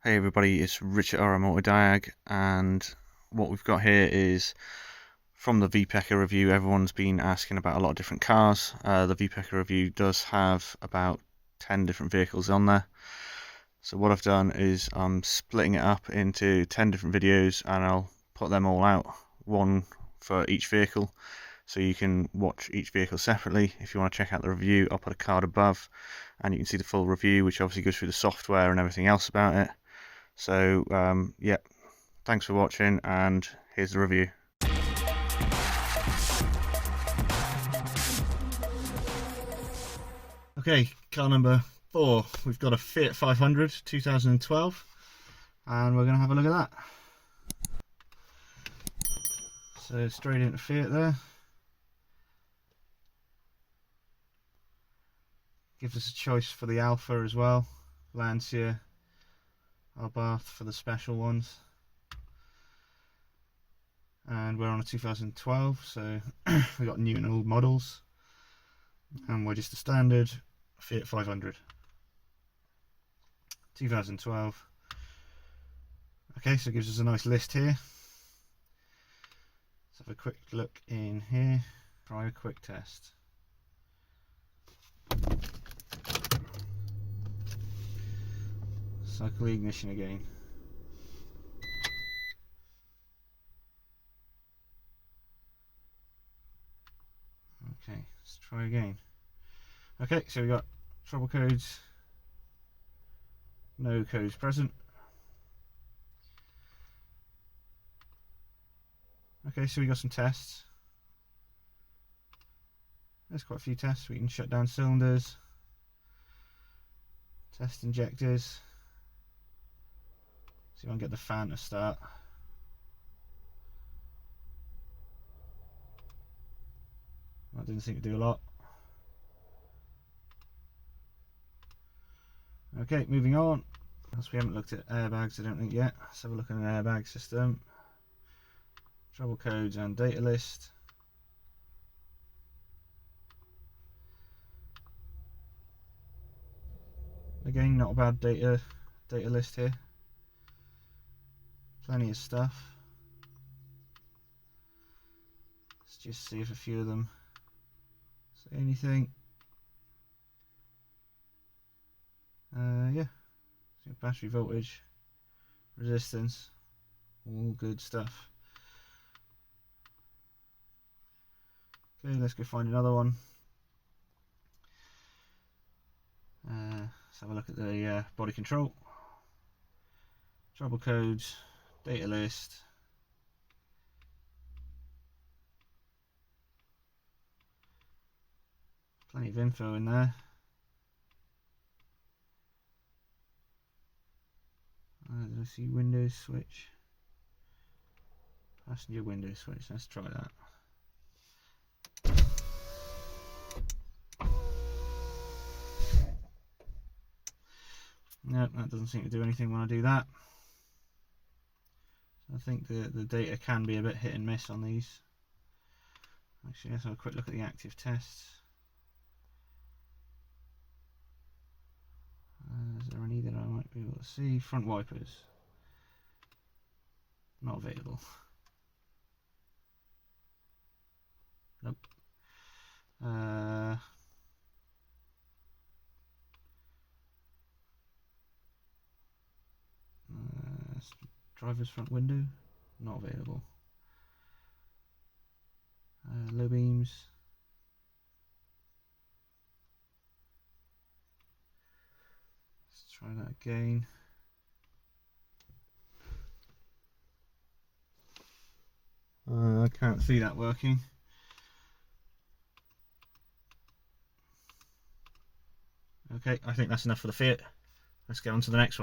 Hey everybody, it's Richard RMAutodiag, and what we've got here is from the Vpecker review. Everyone's been asking about a lot of different cars. The Vpecker review does have about 10 different vehicles on there. So what I've done is I'm splitting it up into 10 different videos, and I'll put them all out, one for each vehicle, so you can watch each vehicle separately. If you want to check out the review, I'll put a card above, and you can see the full review, which obviously goes through the software and everything else about it. So yeah, thanks for watching, and here's the review. Okay, car number 4. We've got a Fiat 500 2012, and we're going to have a look at that. So straight into Fiat there. Gives us a choice for the Alpha as well, Lancia, Abarth for the special ones. And we're on a 2012, so we got new and old models, and we're just a standard Fiat 500 2012. Okay, so it gives us a nice list here. Let's have a quick look in here. Try a quick test. Cycle the ignition again. Okay, let's try again. Okay, so we got trouble codes, no codes present. Okay, so we got some tests. There's quite a few tests. We can shut down cylinders, test injectors, see if I can get the fan to start. That didn't seem to do a lot. Okay, moving on. As we haven't looked at airbags, I don't think yet. Let's have a look at an airbag system. Trouble codes and data list. Again, not a bad data list here. Plenty of stuff. Let's just see if a few of them say anything. Yeah, so battery voltage, resistance, all good stuff. Okay, let's go find another one. Let's have a look at the body control, trouble codes, data list. Plenty of info in there. Did I see Windows switch? Passenger window switch, let's try that. Nope, that doesn't seem to do anything when I do that. So I think the data can be a bit hit and miss on these. Actually, let's have a quick look at the active tests. Is there any that I might be able to see? Front wipers, not available. Nope. Driver's front window, not available. Low beams. Let's try that again. I can't see that working. Okay, I think that's enough for the Fiat. Let's get on to the next one.